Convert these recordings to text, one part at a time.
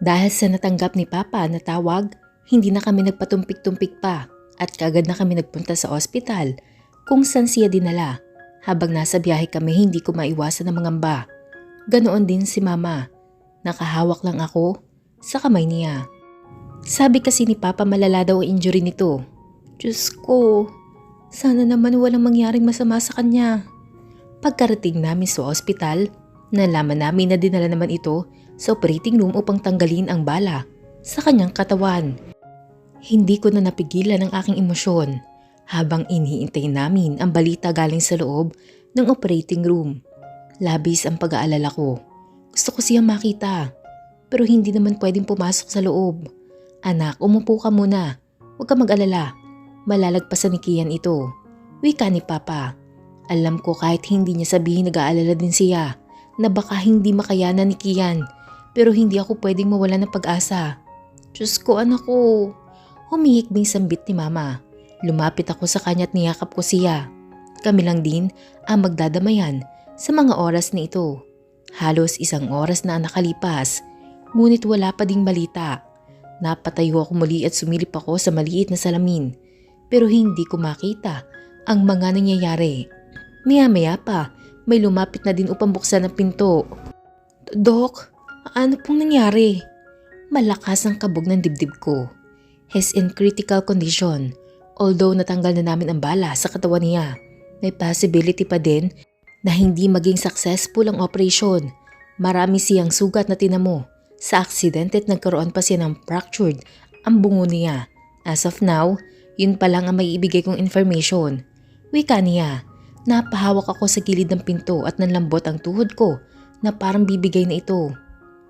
Dahil sa natanggap ni Papa na tawag, hindi na kami nagpatumpik-tumpik pa at kagad na kami nagpunta sa ospital kung saan siya dinala. Habang nasa biyahe kami hindi ko maiwasan ng mangamba. Ganoon din si Mama. Nakahawak lang ako sa kamay niya. Sabi kasi ni Papa malala daw ang injury nito. Diyos ko, sana naman walang mangyaring masama sa kanya. Pagkarating namin sa ospital, nalaman namin na dinala naman ito sa operating room upang tanggalin ang bala sa kanyang katawan. Hindi ko na napigilan ang aking emosyon habang iniintay namin ang balita galing sa loob ng operating room. Labis ang pag-aalala ko. Gusto ko siyang makita pero hindi naman pwedeng pumasok sa loob. Anak, umupo ka muna. Huwag ka mag-alala. Malalagpasan ni Kian ito. Wika ni Papa. Alam ko kahit hindi niya sabihin nag-aalala din siya na baka hindi makayanan ni Kian pero hindi ako pwedeng mawala ng pag-asa. Diyos ko anak ko. Humihikbing sambit ni Mama. Lumapit ako sa kanya at niyakap ko siya. Kami lang din ang magdadamayan sa mga oras na ito. Halos 1 oras na ang nakalipas, ngunit wala pa ding balita. Napatayo ako muli at sumilip ako sa maliit na salamin, pero hindi ko makita ang mga nangyayari. Maya-maya pa, may lumapit na din upang buksan ang pinto. Dok, ano pong nangyari? Malakas ang kabog ng dibdib ko. He's in critical condition. Although natanggal na namin ang bala sa katawan niya, may possibility pa din na hindi maging successful ang operation. Marami siyang sugat na tinamo sa aksidente at nagkaroon pa siya ng fractured ang bungo niya. As of now, yun pa lang ang may ibigay kong information. Wika niya, napahawak ako sa gilid ng pinto at nanlambot ang tuhod ko na parang bibigay na ito.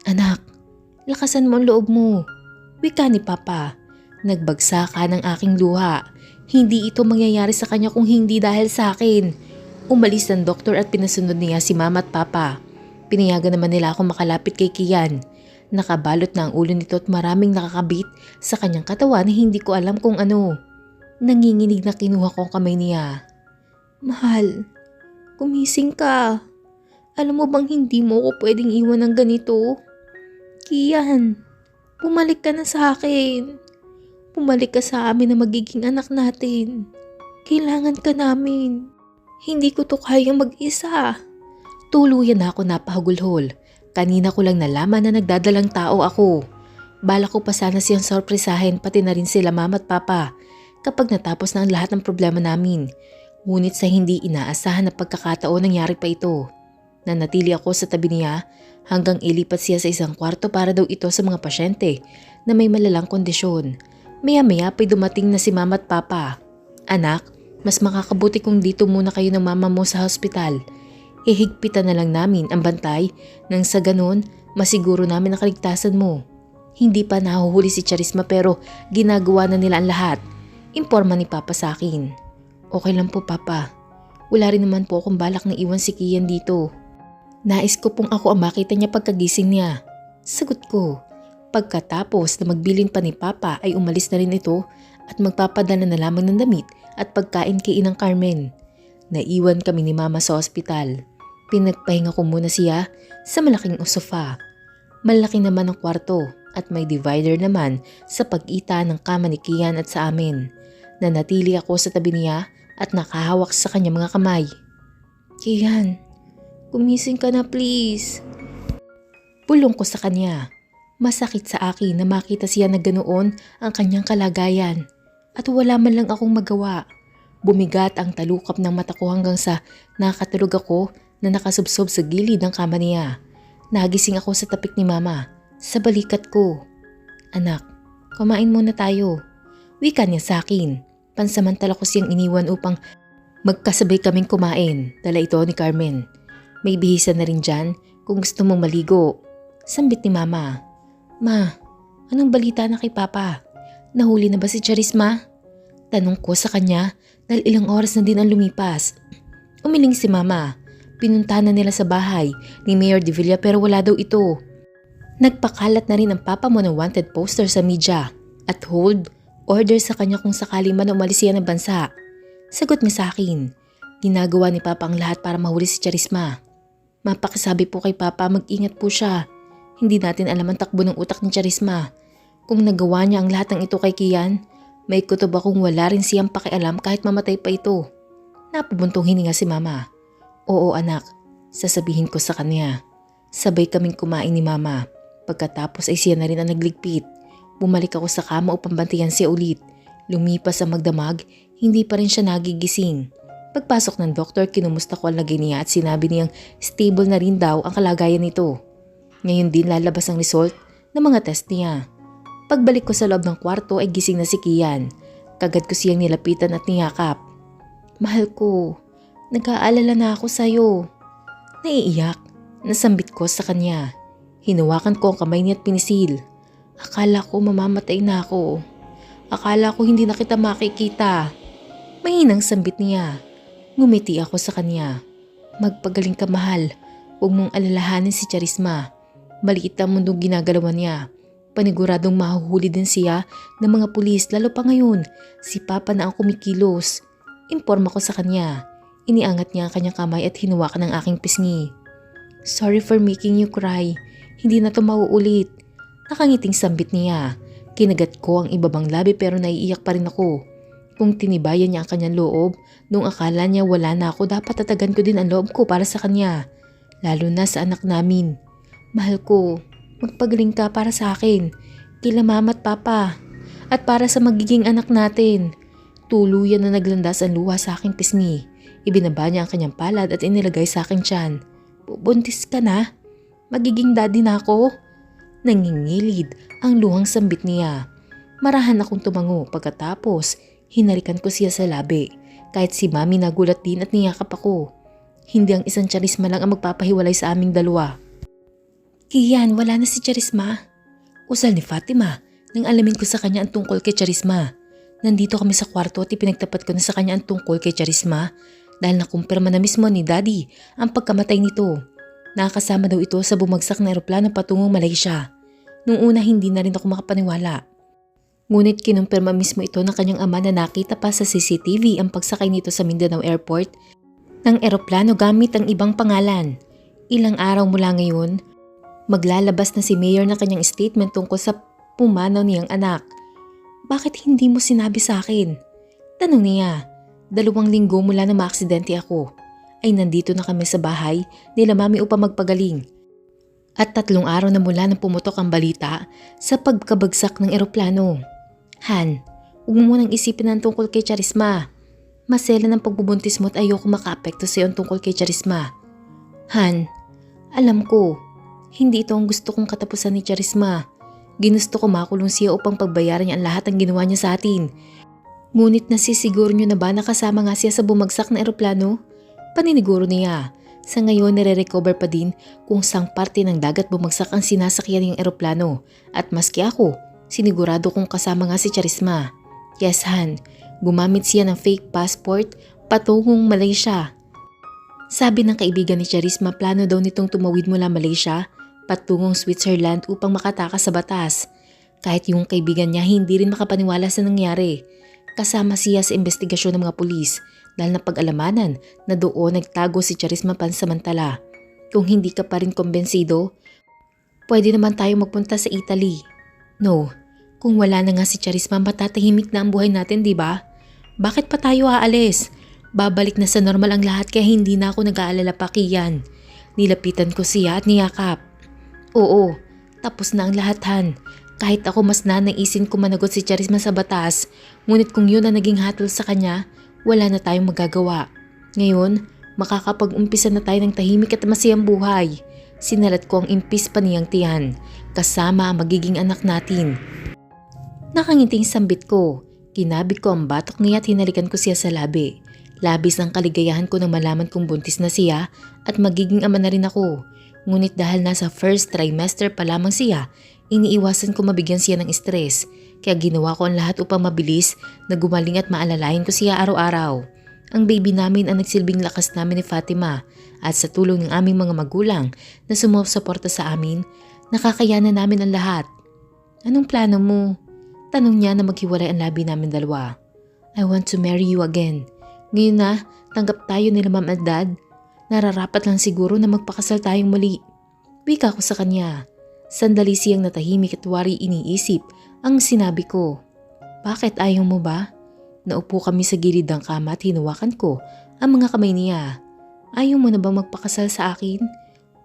Anak, lakasan mo ang loob mo. Wika ni Papa. Nagbagsakan ng aking luha. Hindi ito mangyayari sa kanya kung hindi dahil sa akin. Umalis ng doktor at pinasunod niya si Mama at Papa. Pinayagan naman nila ako makalapit kay Kian. Nakabalot na ang ulo nito at maraming nakakabit sa kanyang katawan na hindi ko alam kung ano. Nanginginig na kinuha ko ang kamay niya. Mahal, gumising ka. Alam mo bang hindi mo ko pwedeng iwan ng ganito? Kian, bumalik ka na sa akin. Bumalik ka sa amin na magiging anak natin. Kailangan ka namin. Hindi ko to kayang mag-isa. Tuluyan na ako napahagulhol. Kanina ko lang nalaman na nagdadalang tao ako. Bala ko pa sana siyang sorpresahin pati na rin sila Mama at Papa kapag natapos na ang lahat ng problema namin. Ngunit sa hindi inaasahan na pagkakataon nangyari pa ito. Nanatili ako sa tabi niya hanggang ilipat siya sa isang kwarto para daw ito sa mga pasyente na may malalang kondisyon. Maya-maya pa'y dumating na si Mama at Papa. Anak, mas makakabuti kung dito muna kayo ng mama mo sa hospital. Ihigpitan na lang namin ang bantay nang sa ganun masiguro namin ang kaligtasan mo. Hindi pa nahuhuli si Charisma pero ginagawa na nila ang lahat. Imporma ni Papa sa akin. Okay lang po Papa. Wala rin naman po akong balak na iwan si Kian dito. Nais ko pong ako ang makita niya pagkagising niya. Sagot ko. Pagkatapos na magbilin pa ni Papa ay umalis na rin ito at magpapadala na lamang ng damit at pagkain kay Inang Carmen. Naiwan kami ni Mama sa ospital. Pinagpahinga ko muna siya sa malaking sofa. Malaki naman ang kwarto at may divider naman sa pagitan ng kama ni Kian at sa amin. Nanatili ako sa tabi niya at nakahawak sa kanya mga kamay. Kian, gumising ka na please. Bulong ko sa kanya. Masakit sa akin na makita siya na ganoon ang kanyang kalagayan at wala man lang akong magawa. Bumigat ang talukap ng mata ko hanggang sa nakatulog ako na nakasubsob sa gilid ng kama niya. Nagising ako sa tapik ni Mama, sa balikat ko. Anak, kumain muna tayo. Wika niya sa akin. Pansamantala ko siyang iniwan upang magkasabay kaming kumain. Dala ito ni Carmen. May bihisan na rin dyan kung gusto mong maligo. Sambit ni Mama. Ma, anong balita na kay Papa? Nahuli na ba si Charisma? Tanong ko sa kanya dahil ilang oras na din ang lumipas. Umiling si Mama. Pinunta na nila sa bahay ni Mayor De Villa pero wala daw ito. Nagpakalat na rin ang papa mo ng wanted poster sa media at hold order sa kanya kung sakali man umalis siya ng bansa. Sagot niya sa akin. Ginagawa ni Papa ang lahat para mahuli si Charisma. Mapakisabi po kay Papa mag-ingat po siya. Hindi natin alam ang takbo ng utak ni Charisma. Kung nagawa niya ang lahat ng ito kay Kian, may kutob akong wala rin siyang pakialam kahit mamatay pa ito. Napabuntong hininga si Mama. Oo anak, sasabihin ko sa kanya. Sabay kaming kumain ni Mama. Pagkatapos ay siya na rin ang nagligpit. Bumalik ako sa kama upang bantayan siya ulit. Lumipas ang magdamag, hindi pa rin siya nagigising. Pagpasok ng doktor, kinumusta ko ang lagay niya at sinabi niyang stable na rin daw ang kalagayan nito. Ngayon din lalabas ang result ng mga test niya. Pagbalik ko sa loob ng kwarto ay gising na si Kian. Kagad ko siyang nilapitan at niyakap. Mahal ko, nag-aalala na ako sa'yo. Naiiyak, nasambit ko sa kanya. Hinawakan ko ang kamay niya at pinisil. Akala ko mamamatay na ako. Akala ko hindi na kita makikita. Mahinang sambit niya. Ngumiti ako sa kanya. Magpagaling ka mahal. Huwag mong alalahanin si Charisma. Maliit ang mundong ginagalawan niya. Paniguradong mahuhuli din siya ng mga pulis lalo pa ngayon. Si Papa na ang kumikilos. Imporma ko sa kanya. Iniangat niya ang kanyang kamay at hinawakan ang aking pisngi. Sorry for making you cry. Hindi na to mauulit. Nakangiting sambit niya. Kinagat ko ang ibabang labi pero naiiyak pa rin ako. Kung tinibayan niya ang kanyang loob, nung akala niya wala na ako, dapat tatagan ko din ang loob ko para sa kanya. Lalo na sa anak namin. Mahal ko, magpagaling ka para sa akin, kila Mama at Papa, at para sa magiging anak natin. Tuluyan na naglandas ang luha sa aking pisngi. Ibinaba niya ang kanyang palad at inilagay sa aking tiyan. Buntis ka na? Magiging daddy na ako? Nangingilid ang luhang sambit niya. Marahan akong tumango pagkatapos hinarikan ko siya sa labi. Kahit si Mami nagulat din at niyakap ako. Hindi ang isang Charisma lang ang magpapahiwalay sa aming dalawa. Kian, wala na si Charisma. Usal ni Fatima nang alamin ko sa kanya ang tungkol kay Charisma. Nandito kami sa kwarto at ipinagtapat ko na sa kanya ang tungkol kay Charisma dahil nakumpirma na mismo ni Daddy ang pagkamatay nito. Nakakasama daw ito sa bumagsak na eroplano patungong Malaysia. Nung una hindi na rin ako makapaniwala. Ngunit kinumpirma mismo ito ng kanyang ama na nakita pa sa CCTV ang pagsakay nito sa Mindanao Airport ng eroplano gamit ang ibang pangalan. Ilang araw mula ngayon, maglalabas na si Mayor ng kanyang statement tungkol sa pumanaw niyang anak. Bakit hindi mo sinabi sa akin? Tanong niya. 2 linggo mula na maaksidente ako, ay nandito na kami sa bahay nila Mami upang magpagaling. At 3 araw na mula nang pumutok ang balita sa pagkabagsak ng eroplano. Han, huwag mo munang isipin ang tungkol kay Charisma. Masela ng pagbubuntis mo at ayoko makaapekto sa iyo ang tungkol kay Charisma. Han, alam ko, hindi ito ang gusto kong katapusan ni Charisma. Ginusto ko makulong siya upang pagbayaran niya ang lahat ng ginawa niya sa atin. Ngunit nasisiguro niyo na ba nakasama nga siya sa bumagsak na eroplano? Paniniguro niya. Sa ngayon nire-recover pa din kung saang parte ng dagat bumagsak ang sinasakyan ng eroplano. At maski ako, sinigurado kong kasama nga si Charisma. Yes Han, gumamit siya ng fake passport patungong Malaysia. Sabi ng kaibigan ni Charisma, plano daw nitong tumawid mula Malaysia patungong Switzerland upang makatakas sa batas. Kahit yung kaibigan niya hindi rin makapaniwala sa nangyari. Kasama siya sa investigasyon ng mga pulis dahil napag-alamanan na doon nagtago si Charisma pansamantala. Kung hindi ka pa rin kumbensido, pwede naman tayo magpunta sa Italy. No, kung wala na nga si Charisma, matatahimik na ang buhay natin, di ba? Bakit pa tayo aalis? Babalik na sa normal ang lahat kaya hindi na ako nag-aalala pa Kian. Nilapitan ko siya at niyakap. Oo, tapos na ang lahat Han. Kahit ako mas nanaisin ko managot si Charisma sa batas, ngunit kung yun ang naging hatol sa kanya, wala na tayong magagawa. Ngayon, makakapag-umpisa na tayo ng tahimik at masayang buhay. Sinalat ko ang impis pa niyang tiyan, kasama ang magiging anak natin. Nakangiting sambit ko. Kinabit ko ang batok niya at hinalikan ko siya sa labi. Labis ang kaligayahan ko nang malaman kong buntis na siya at magiging ama na rin ako. Ngunit dahil nasa first trimester pa lamang siya, iniiwasan ko mabigyan siya ng stress. Kaya ginawa ko ang lahat upang mabilis na gumaling at maalalayan ko siya araw-araw. Ang baby namin ang nagsilbing lakas namin ni Fatima at sa tulong ng aming mga magulang na sumusuporta sa amin, nakakayanan namin ang lahat. Anong plano mo? Tanong niya na maghiwalay ang labi namin dalawa. I want to marry you again. Ngayon na, tanggap tayo nila Ma'am at Dad. Nararapat lang siguro na magpakasal tayong muli. Wika ko sa kanya. Sandali siyang natahimik at wari iniisip ang sinabi ko. Bakit ayaw mo ba? Naupo kami sa gilid ng kama at hinawakan ko ang mga kamay niya. Ayaw mo na ba magpakasal sa akin?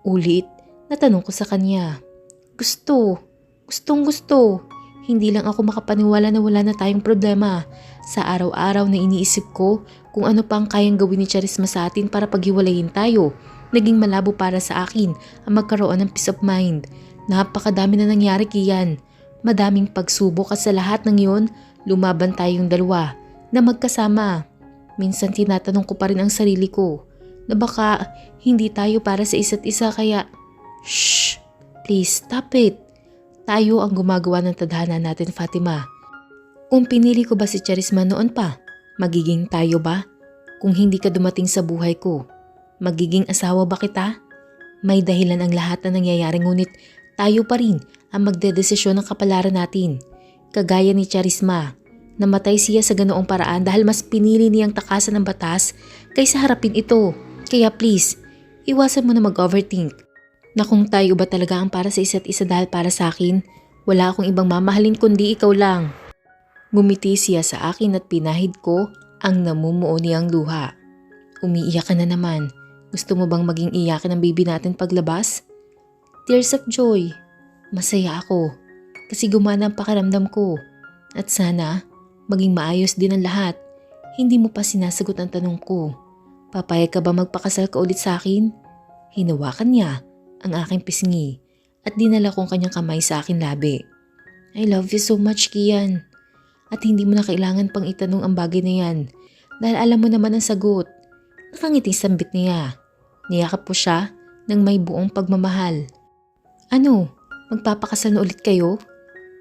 Ulit, natanong ko sa kanya. Gusto. Gustong gusto. Hindi lang ako makapaniwala na wala na tayong problema. Sa araw-araw na iniisip ko kung ano pa ang kayang gawin ni Charisma sa atin para paghiwalayin tayo. Naging malabo para sa akin ang magkaroon ng peace of mind. Napakadami na nangyari, Kian. Madaming pagsubok at sa lahat ng yon, lumaban tayong dalawa na magkasama. Minsan tinatanong ko pa rin ang sarili ko na baka hindi tayo para sa isa't isa kaya... Shh! Please stop it. Tayo ang gumagawa ng tadhana natin, Fatima. Kung pinili ko ba si Charisma noon pa, magiging tayo ba? Kung hindi ka dumating sa buhay ko, magiging asawa ba kita? May dahilan ang lahat na nangyayari ngunit tayo pa rin ang magdedesisyon ng kapalaran natin. Kagaya ni Charisma, namatay siya sa ganoong paraan dahil mas pinili niyang takasan ng batas kaysa harapin ito. Kaya please, iwasan mo na mag-overthink. Na kung tayo ba talaga ang para sa isa't isa dahil para sa akin, wala akong ibang mamahalin kundi ikaw lang. Ngumiti siya sa akin at pinahid ko ang namumuo niyang luha. Umiiyak ka na naman. Gusto mo bang maging iyakin ang baby natin paglabas? Tears of joy. Masaya ako kasi gumana ang pakiramdam ko. At sana maging maayos din ang lahat. Hindi mo pa sinasagot ang tanong ko. Papayag ka ba magpakasal ka ulit sa akin? Hinawakan niya ang aking pisngi at dinala kong kanyang kamay sa akin labi. I love you so much, Kian. At hindi mo na kailangan pang itanong ang bagay na yan dahil alam mo naman ang sagot. Nakangiti sambit niya. Niyakap ko siya ng may buong pagmamahal. Ano? Magpapakasal na ulit kayo?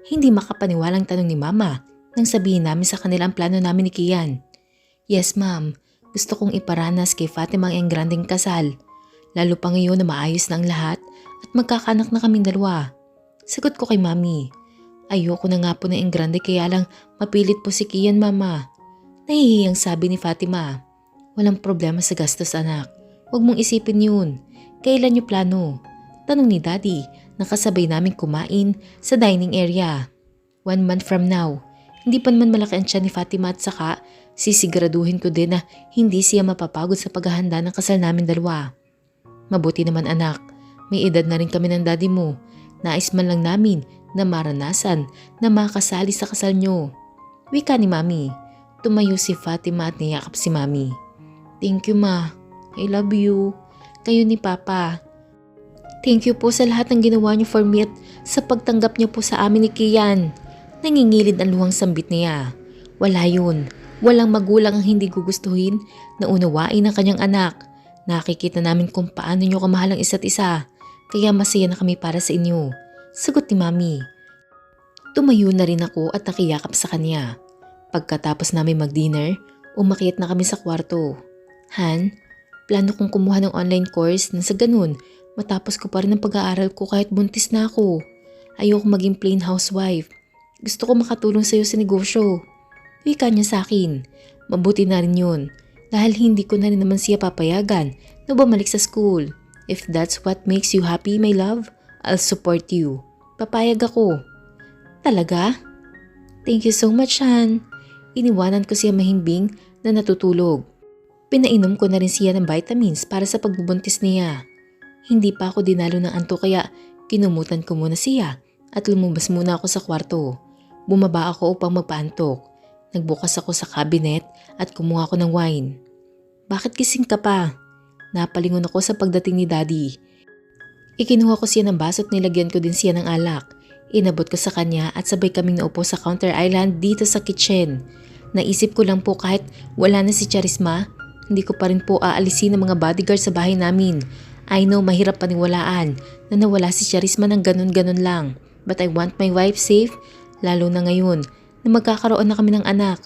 Hindi makapaniwalang tanong ni Mama nang sabihin namin sa kanila ang plano namin ni Kian. Yes, Ma'am. Gusto kong iparanas kay Fatima ang engrandeng kasal. Lalo pa ngayon na maayos na ang lahat at magkakanak na kaming dalawa. Sagot ko kay Mami. Ayoko na nga po ng engrande kaya lang mapilit po si Kian, Mama. Nahihiyang sabi ni Fatima. Walang problema sa gastos, anak. Huwag mong isipin yun. Kailan niyo plano? Tanong ni Daddy na kasabay namin kumain sa dining area. 1 month from now. Hindi pa naman malaki ang tiyan ni Fatima at saka sisiguraduhin ko din na hindi siya mapapagod sa paghahanda ng kasal namin dalawa. Mabuti naman, anak, may edad na rin kami ng daddy mo. Nais man lang namin na maranasan na makasali sa kasal nyo. Wika ni Mami. Tumayo si Fatima at niyakap si Mami. Thank you, Ma. I love you. Kayo ni Papa. Thank you po sa lahat ng ginawa niyo for me at sa pagtanggap niyo po sa amin ni Kian. Nangingilid ang luhang sambit niya. Wala yun. Walang magulang ang hindi gugustuhin na unawain ang kanyang anak. Nakikita namin kung paano niyo kamahal ang isa't isa, kaya masaya na kami para sa inyo. Sagot ni Mami. Tumayo na rin ako at nakiyakap sa kanya. Pagkatapos namin mag-dinner, umakyat na kami sa kwarto. Han, plano kong kumuha ng online course na sa ganun, matapos ko pa rin ang pag-aaral ko kahit buntis na ako. Ayoko maging plain housewife. Gusto ko makatulong sa iyo sa negosyo. Wika niya sa akin. Mabuti na rin yun. Dahil hindi ko na rin naman siya papayagan na bumalik sa school. If that's what makes you happy, my love, I'll support you. Papayag ako. Talaga? Thank you so much, Han. Iniwanan ko siya mahimbing na natutulog. Pinainom ko na rin siya ng vitamins para sa pagbubuntis niya. Hindi pa ako dinalo ng antok kaya kinumutan ko muna siya at lumabas muna ako sa kwarto. Bumaba ako upang magpaantok. Nagbukas ako sa cabinet at kumuha ako ng wine. Bakit gising ka pa? Napalingon ako sa pagdating ni Daddy. Ikinuha ko siya ng baso at nilagyan ko din siya ng alak. Inabot ko sa kanya at sabay kaming naupo sa counter island dito sa kitchen. Naisip ko lang po kahit wala na si Charisma, hindi ko pa rin po aalisin ng mga bodyguard sa bahay namin. I know mahirap paniwalaan na nawala si Charisma ng ganun-ganun lang. But I want my wife safe, lalo na ngayon na magkakaroon na kami ng anak.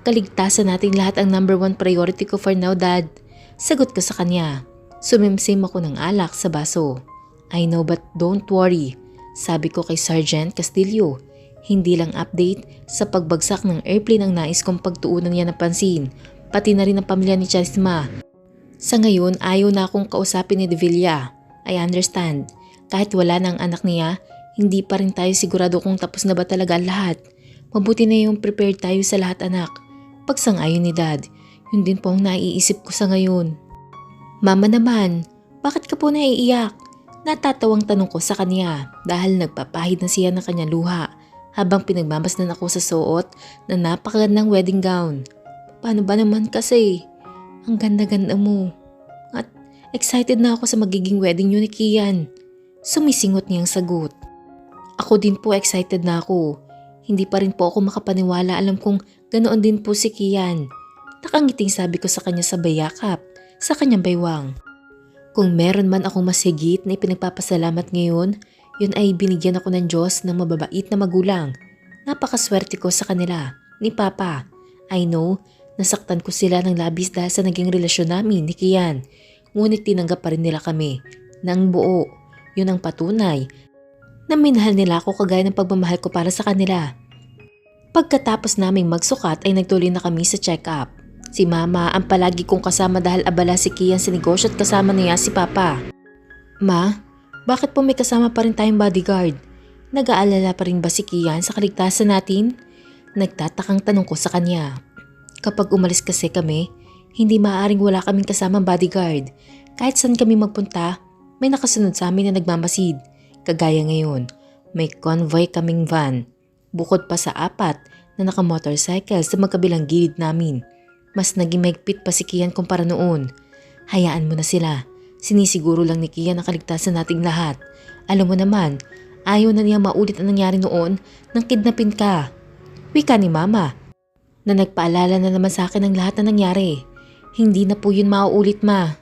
Kaligtasan nating lahat ang number 1 priority ko for now, Dad. Sagot ko sa kanya. Sumimsim ako ng alak sa baso. I know but don't worry. Sabi ko kay Sergeant Castillo. Hindi lang update sa pagbagsak ng airplane ang nais kong pagtuunan niya ng pansin. Pati na rin ang pamilya ni Charisma. Sa ngayon ayaw na akong kausapin ni De Villa. I understand. Kahit wala na ang anak niya, Hindi pa rin tayo sigurado kung tapos na ba talaga ang lahat. Mabuti na yung prepared tayo sa lahat anak. Pagsang-ayon ni Dad, yun din po ang naiisip ko sa ngayon. Mama naman, bakit ka po naiiyak? Natatawang tanong ko sa kanya dahil nagpapahid na siya ng kanyang luha habang pinagmamasdan ako sa suot na napakagandang wedding gown. Paano ba naman kasi? Ang ganda-ganda mo. At excited na ako sa magiging wedding niyo ni Kian. Sumisingot niyang sagot. Ako din po excited na ako. Hindi pa rin po ako makapaniwala, alam kong ganoon din po si Kian. Nakangiting sabi ko sa kanya sa bayakap, sa kanyang baywang. Kung meron man akong mas higit na ipinagpapasalamat ngayon, yun ay binigyan ako ng Diyos ng mababait na magulang. Napakaswerte ko sa kanila, ni Papa. I know, nasaktan ko sila ng labis dahil sa naging relasyon namin ni Kian. Ngunit tinanggap pa rin nila kami, ng buo. Yun ang patunay na minahal nila ako kagaya ng pagmamahal ko para sa kanila. Pagkatapos naming magsukat ay nagtuloy na kami sa check-up. Si Mama ang palagi kong kasama dahil abala si Kian sa negosyo at kasama niya si Papa. Ma, bakit po may kasama pa rin tayong bodyguard? Nag-aalala pa rin ba si Kian sa kaligtasan natin? Nagtatakang tanong ko sa kanya. Kapag umalis kasi kami, hindi maaaring wala kaming kasamang bodyguard. Kahit saan kami magpunta, may nakasunod sa amin na nagmamasid. Kagaya ngayon, may convoy kaming van. Bukod pa sa 4 na naka-motorcycle sa magkabilang gilid namin. Mas naging mahigpit pa si Kian kumpara noon. Hayaan mo na sila. Sinisiguro lang ni Kian ang kaligtasan nating lahat. Alam mo naman, ayaw na niya maulit ang nangyari noon nang kidnapin ka. Wika ni Mama, na nagpaalala na naman sa akin ang lahat na nangyari. Hindi na po yun mauulit, Ma.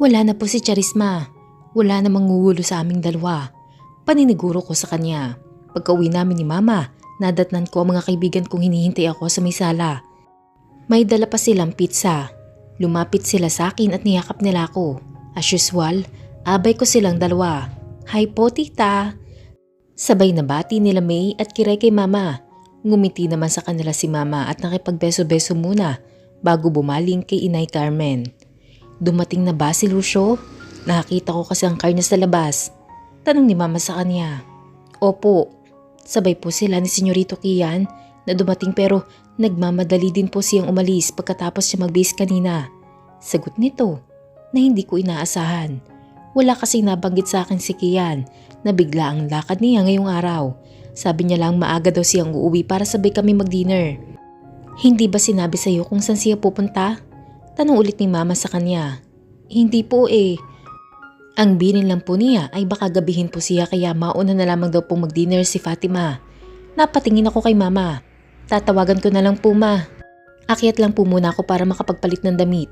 Wala na po si Charisma. Wala na mangugulo sa aming dalawa. Paniniguro ko sa kanya. Pagka-uwi namin ni Mama, nadatnan ko ang mga kaibigan kong hinihintay ako sa may sala. May dala pa silang pizza. Lumapit sila sa akin at niyakap nila ako. As usual, abay ko silang dalawa. Hi po, tita. Sabay na bati nila May at Kiray kay Mama. Ngumiti naman sa kanila si Mama at nakipagbeso-beso muna bago bumaling kay Inay Carmen. Dumating na ba si Lucio? Nakakita ko kasi ang car niya sa labas. Tanong ni Mama sa kanya. Opo, sabay po sila ni Senyorito Kian na dumating pero nagmamadali din po siyang umalis pagkatapos siya mag-base kanina. Sagot nito na hindi ko inaasahan. Wala kasing nabanggit sa akin si Kian na bigla ang lakad niya ngayong araw. Sabi niya lang maaga daw siyang uuwi para sabay kami mag-dinner. Hindi ba sinabi sa iyo kung saan siya pupunta? Tanong ulit ni Mama sa kanya. Hindi po eh. Ang bilin lang po niya ay baka gabihin po siya kaya mauna na lamang daw pong mag-dinner si Fatima. Napatingin ako kay Mama. Tatawagan ko na lang po, Ma. Akyat lang po muna ako para makapagpalit ng damit.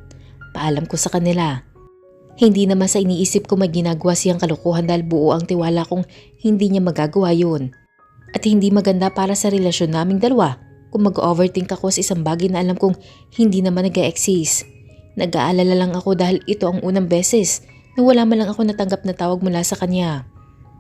Paalam ko sa kanila. Hindi naman sa iniisip ko may ginagawa siyang kalokohan dahil buo ang tiwala kong hindi niya magagawa yun. At hindi maganda para sa relasyon naming dalawa kung mag-overthink ako sa isang bagay na alam kong hindi naman nag-e-exist. Nag-aalala lang ako dahil ito ang unang beses na wala man lang ako natanggap na tawag mula sa kanya.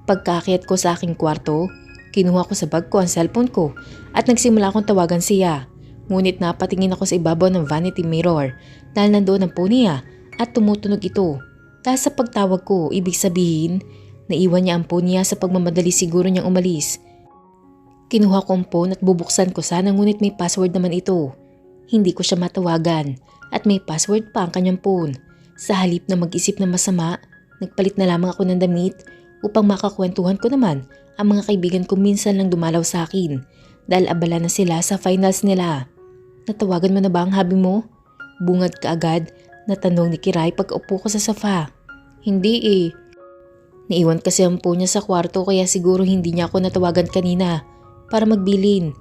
Pagkaakyat ko sa aking kwarto, kinuha ko sa bag ko ang cellphone ko at nagsimula akong tawagan siya. Ngunit napatingin ako sa ibabaw ng vanity mirror dahil nandoon ang phone niya at tumutunog ito. Dahil sa pagtawag ko, ibig sabihin, naiwan niya ang phone niya sa pagmamadali siguro niyang umalis. Kinuha ko ang phone at bubuksan ko sana ngunit may password naman ito. Hindi ko siya matawagan at may password pa ang kanyang phone. Sa halip na mag-isip na masama, nagpalit na lamang ako ng damit upang makakwentuhan ko naman ang mga kaibigan ko minsan lang dumalaw sa akin dahil abala na sila sa finals nila. Natawagan mo na ba ang hubby mo? Bungad ka agad na tanong ni Kiray pag-upo ko sa sofa. Hindi eh. Naiwan kasi ang phone niya sa kwarto kaya siguro hindi niya ako natawagan kanina para magbilin.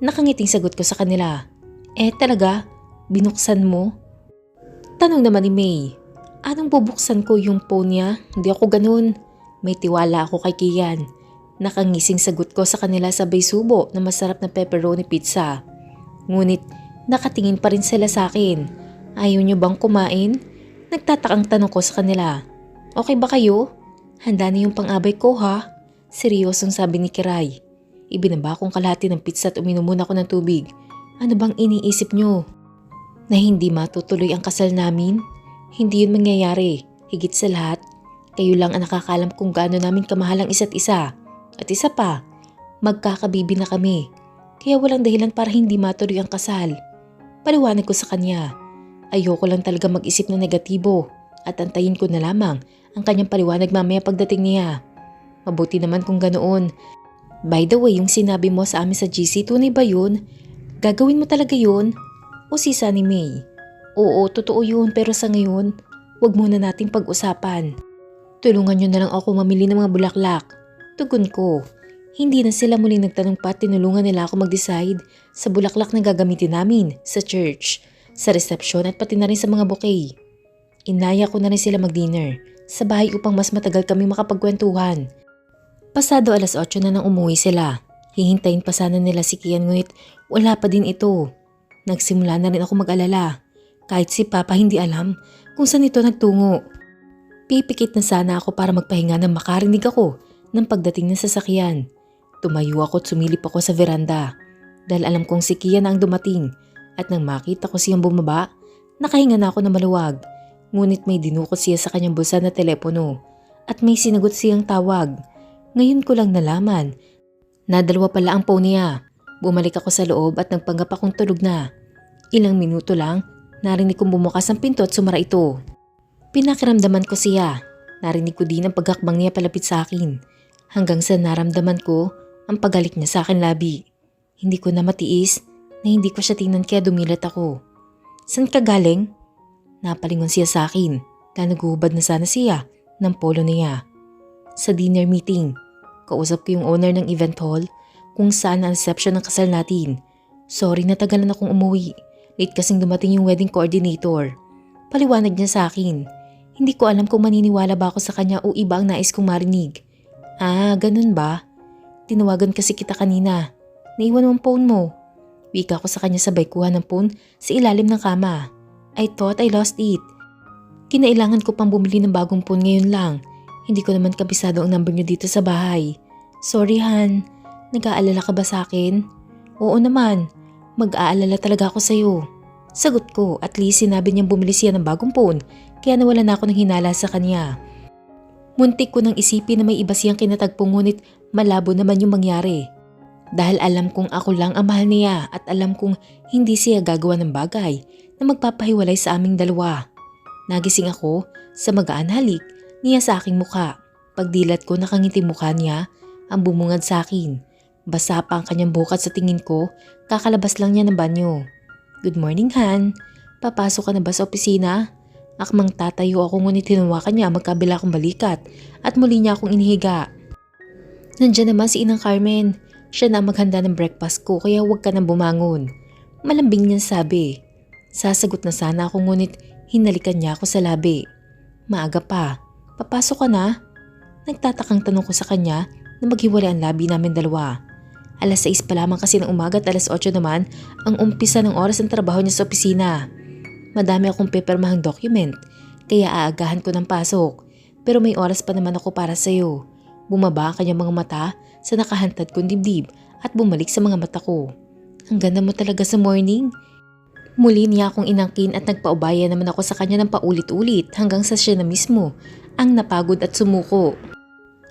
Nakangiting sagot ko sa kanila. Eh talaga? Binuksan mo? Tanong naman ni May. Anong bubuksan ko yung phone niya? Hindi ako ganun. May tiwala ako kay Kian. Nakangising sagot ko sa kanila sabay subo na masarap na pepperoni pizza. Ngunit nakatingin pa rin sila sa akin. Ayaw niyo bang kumain? Nagtatakang tanong ko sa kanila. Okay ba kayo? Handa na yung pang-abay ko ha? Seryosong sabi ni Kiray. Ibinaba kong kalahati ng pizza at uminom muna ako ng tubig. Ano bang iniisip niyo? Na hindi matutuloy ang kasal namin? Hindi yun mangyayari. Higit sa lahat, kayo lang ang nakakalam kung gaano namin kamahal ang isa't isa. At isa pa, magkakabibi na kami. Kaya walang dahilan para hindi matuloy ang kasal. Paliwanag ko sa kanya. Ayoko lang talaga mag-isip na negatibo at antayin ko na lamang ang kanyang paliwanag mamaya pagdating niya. Mabuti naman kung ganoon. By the way, yung sinabi mo sa amin sa GC, tunay ba yun? Gagawin mo talaga yun? O sisa ni May? Oo, totoo yun, pero sa ngayon, wag muna nating pag-usapan. Tulungan nyo na lang ako mamili ng mga bulaklak. Tugon ko. Hindi na sila muling nagtanong pa at tinulungan nila ako mag-decide sa bulaklak na gagamitin namin sa church, sa resepsyon at pati na rin sa mga bouquet. Inaya ko na rin sila mag-dinner sa bahay upang mas matagal kami makapagkwentuhan. Pasado 8:00 na nang umuwi sila. Hihintayin pa sana nila si Kian ngunit wala pa din ito. Nagsimula na rin ako mag-alala. Kahit si Papa hindi alam kung saan ito nagtungo. Pipikit na sana ako para magpahinga nang makarinig ako ng pagdating ng sasakyan. Tumayo ako at sumilip ako sa veranda dahil alam kong si Kian na ang dumating at nang makita ko siyang bumaba, nakahinga na ako na maluwag. Ngunit may dinukot siya sa kanyang bulsa na telepono at may sinagot siyang tawag. Ngayon ko lang nalaman na dalawa pala ang phone niya. Bumalik ako sa loob at nagpanggap akong tulog na. Ilang minuto lang, narinig kong bumukas ang pinto at sumara ito. Pinakiramdaman ko siya. Narinig ko din ang paghakbang niya palapit sa akin. Hanggang sa naramdaman ko ang paghalik niya sa akin labi. Hindi ko na matiis na hindi ko siya tingnan kaya dumilat ako. Saan ka galing? Napalingon siya sa akin dahil naguhubad na sana siya ng polo niya. Sa dinner meeting, kausap ko yung owner ng event hall kung saan ang reception ng kasal natin. Sorry na tagalan akong umuwi. Late kasing dumating yung wedding coordinator. Paliwanag niya sa akin. Hindi ko alam kung maniniwala ba ako sa kanya o iba ang nais kong marinig. Ah, ganun ba? Tinawagan kasi kita kanina. Naiwan mo ang phone mo. Wika ko sa kanya sabay kuha ng phone sa ilalim ng kama. I thought I lost it. Kinailangan ko pang bumili ng bagong phone ngayon lang. Hindi ko naman kabisado ang number niyo dito sa bahay. Sorry Han, nag-aalala ka ba sa akin? Oo naman, mag-aalala talaga ako sa'yo. Sagot ko, at least sinabi niyang bumili siya ng bagong phone kaya nawala na ako ng hinala sa kanya. Muntik ko nang isipin na may iba siyang kinatagpo ngunit malabo naman yung mangyari. Dahil alam kong ako lang ang mahal niya at alam kong hindi siya gagawa ng bagay na magpapahiwalay sa aming dalawa. Nagising ako sa magaan halik niya sa aking mukha. Pagdilat ko nakangiti mukha niya ang bumungad sa akin. Basa pa ang kanyang bukat sa tingin ko, kakalabas lang niya ng banyo. Good morning Han, papasok ka na ba sa opisina? Akmang tatayo ako ngunit hinawakan niya magkabila akong balikat at muli niya akong inihiga. Nandiyan naman si Inang Carmen. Siya na maghanda ng breakfast ko kaya huwag ka nang bumangon. Malambing niya sabi. Sasagot na sana ako ngunit hinalikan niya ako sa labi. Maaga pa. Papasok ka na? Nagtatakang tanong ko sa kanya na maghiwalay ang labi namin dalawa. 6:00 pa lamang kasi ng umaga at 8:00 naman ang umpisa ng oras ng trabaho niya sa opisina. Madami akong pipirmahang document kaya aagahan ko ng pasok. Pero may oras pa naman ako para sa'yo. Bumaba ang kanyang mga mata sa nakahantad kong dibdib at bumalik sa mga mata ko. Ang ganda mo talaga sa morning. Muli niya akong inangkin at nagpaubaya naman ako sa kanya ng paulit-ulit hanggang sa siya na mismo ang napagod at sumuko.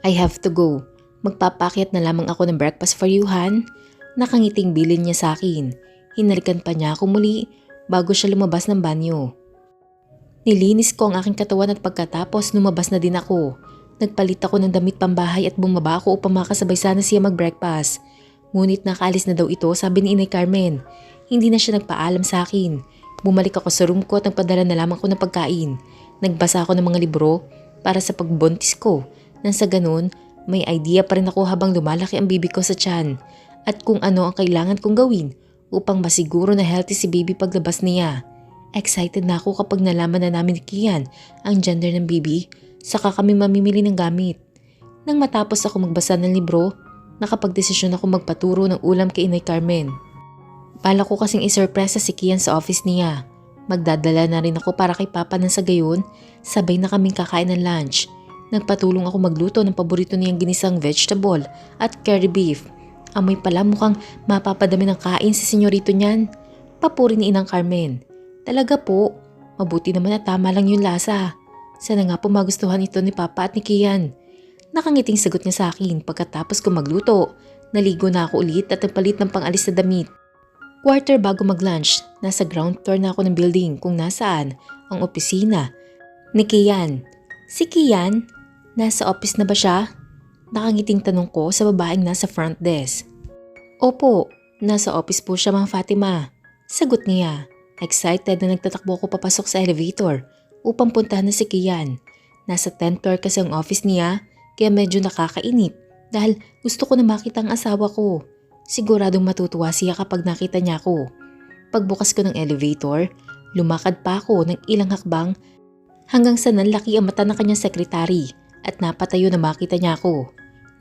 I have to go. Magpapakyat na lamang ako ng breakfast for you, Han. Nakangiting bilin niya sa akin. Hinalikan pa niya ako muli bago siya lumabas ng banyo. Nilinis ko ang aking katawan at pagkatapos lumabas na din ako. Nagpalit ako ng damit pambahay at bumaba ako upang makasabay sana siya mag-breakfast. Ngunit nakaalis na daw ito, sabi ni Inay Carmen. Hindi na siya nagpaalam sa akin. Bumalik ako sa room ko at nagpadala na lamang ko ng pagkain. Nagbasa ako ng mga libro para sa pagbuntis ko. Nang sa ganun, may idea pa rin ako habang lumalaki ang baby ko sa tiyan at kung ano ang kailangan kong gawin upang masiguro na healthy si baby paglabas niya. Excited na ako kapag nalaman na namin ni Kian ang gender ng baby. Saka kami mamimili ng gamit. Nang matapos ako magbasa ng libro, nakapagdesisyon ako magpaturo ng ulam kay Inay Carmen. Bala ko kasing isurpresa si Kian sa office niya. Magdadala na rin ako para kay Papa nang sa gayon, sabay na kaming kakain ng lunch. Nagpatulong ako magluto ng paborito niyang ginisang vegetable at curry beef. Amoy pala mukhang mapapadami ng kain si senyorito niyan. Papuri ni Inang Carmen. Talaga po, mabuti naman at tama lang yung lasa. Sana nga po magustuhan ito ni Papa at ni Kian. Nakangiting sagot niya sa akin pagkatapos ko magluto. Naligo na ako ulit at nagpalit ng pang-alis na damit. Quarter bago mag-lunch, nasa ground floor na ako ng building kung nasaan ang opisina ni Kian. Si Kian? Nasa office na ba siya? Nakangiting tanong ko sa babaeng nasa front desk. Opo, nasa office po siya, Ma'am Fatima. Sagot niya. Excited na nagtatakbo ako papasok sa elevator upang puntahan na si Kian. Nasa 10th floor kasi ang office niya kaya medyo nakakainip dahil gusto ko na makita ang asawa ko. Siguradong matutuwa siya kapag nakita niya ako. Pagbukas ko ng elevator, lumakad pa ako ng ilang hakbang hanggang sa nanlaki ang mata ng kanyang sekretary at napatayo na makita niya ako.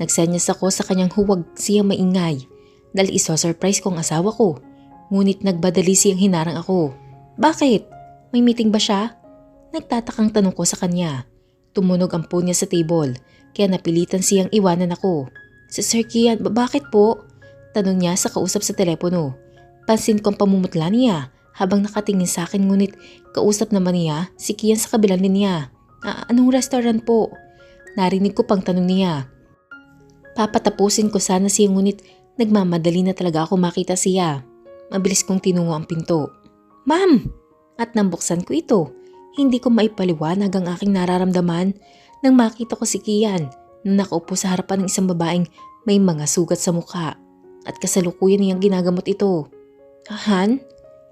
Nagsenyas ako sa kanyang huwag siyang maingay dahil iso-surprise ko ang asawa ko. Ngunit nagbadali siyang hinarang ako. Bakit? May meeting ba siya? Nagtatakang tanong ko sa kanya. Tumunog ang phone niya sa table kaya napilitan siyang iwanan ako. Si Sir Kian, bakit po? Tanong niya sa kausap sa telepono. Pansin kong pamumutla niya habang nakatingin sa akin ngunit kausap naman niya si Kian sa kabilang linya. Anong restaurant po? Narinig ko pang tanong niya. Papatapusin ko sana siya ngunit nagmamadali na talaga ako makita siya. Mabilis kong tinungo ang pinto. Ma'am! At nambuksan ko ito. Hindi ko maipaliwanag ang aking nararamdaman nang makita ko si Kian na nakaupo sa harapan ng isang babaeng may mga sugat sa mukha at kasalukuyan niyang ginagamot ito. Han?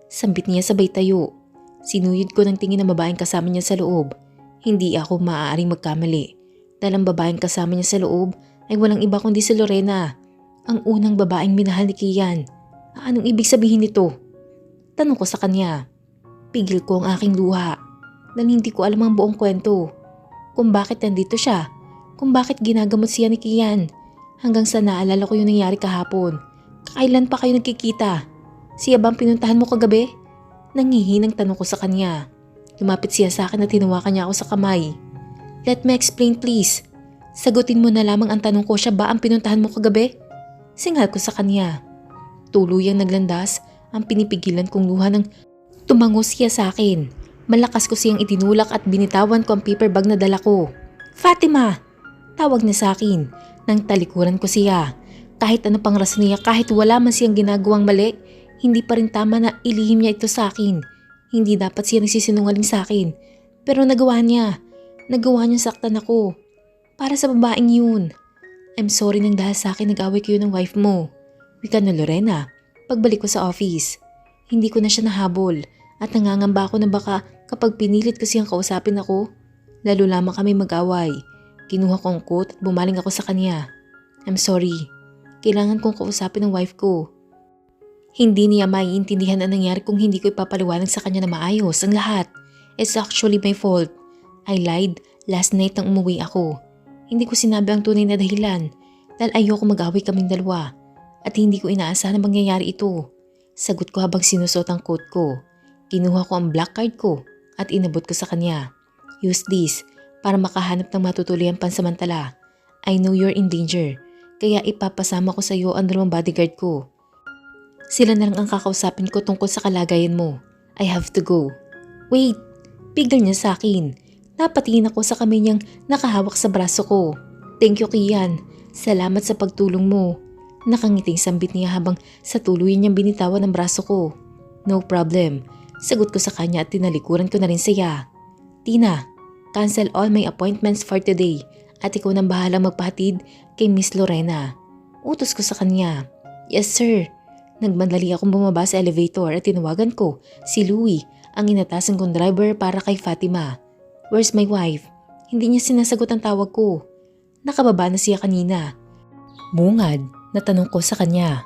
Sambit niya sabay tayo. Sinuyod ko ng tingin ng babaeng kasama niya sa loob. Hindi ako maaaring magkamali dahil ang babaeng kasama niya sa loob ay walang iba kundi si Lorena, ang unang babaeng minahal ni Kian. Anong ibig sabihin nito? Tanong ko sa kanya. Pigil ko ang aking luha dahil hindi ko alam ang buong kwento. Kung bakit nandito siya, kung bakit ginagamot siya ni Kian. Hanggang sa naalala ko yung nangyari kahapon. Kailan pa kayo nagkikita? Siya bang pinuntahan mo kagabi? Nangihinang tanong ko sa kanya. Lumapit siya sa akin at hinawakan niya ako sa kamay. Let me explain please. Sagutin mo na lamang ang tanong ko, siya ba ang pinuntahan mo kagabi? Singal ko sa kanya. Tuluyang naglandas ang pinipigilan kong luha nang tumango siya sa akin. Malakas ko siyang itinulak at binitawan ko ang paper bag na dala ko. Fatima! Tawag niya sa akin nang talikuran ko siya. Kahit ano pang rason niya, kahit wala man siyang ginagawang mali, hindi pa rin tama na ilihim niya ito sa akin. Hindi dapat siya nagsisinungaling sa akin. Pero nagawa niya. Nagawa niya saktan ako. Para sa babaeng yun. I'm sorry nang dahil sa akin nag-away kayo ng wife mo. Wika na Lorena, pagbalik ko sa office. Hindi ko na siya nahabol at nangangamba ako na baka kapag pinilit ko siyang kausapin ako, lalo lamang kami mag-away. Kinuha ko ang coat at bumaling ako sa kanya. I'm sorry. Kailangan kong kausapin ang wife ko. Hindi niya maiintindihan ang nangyari kung hindi ko ipapaliwanag sa kanya na maayos ang lahat. It's actually my fault. I lied last night nang umuwi ako. Hindi ko sinabi ang tunay na dahilan dahil ayoko mag-away kaming dalawa at hindi ko inaasahan na mangyayari ito. Sagot ko habang sinusot ang coat ko. Kinuha ko ang black card ko at inabot ko sa kanya. Use this para makahanap ng matutuluyang pansamantala. I know you're in danger, kaya ipapasama ko sa iyo ang 2 bodyguard ko. Sila na lang ang kakausapin ko tungkol sa kalagayan mo. I have to go. Wait, pigil niya sa akin. Napatingin ako sa kamay niyang nakahawak sa braso ko. Thank you, Kian. Salamat sa pagtulong mo. Nakangiting sambit niya habang sa tuluyan niyang binitawan ang braso ko. No problem. Sagot ko sa kanya at tinalikuran ko na rin siya. Tina, cancel all my appointments for today at ikaw nang bahalang magpahatid kay Miss Lorena. Utos ko sa kanya. Yes sir. Nagmadali akong bumaba sa elevator at tinawagan ko si Louie, ang inatasan kong driver para kay Fatima. Where's my wife? Hindi niya sinasagot ang tawag ko. Nakababa na siya kanina. Bungad na tanong ko sa kanya.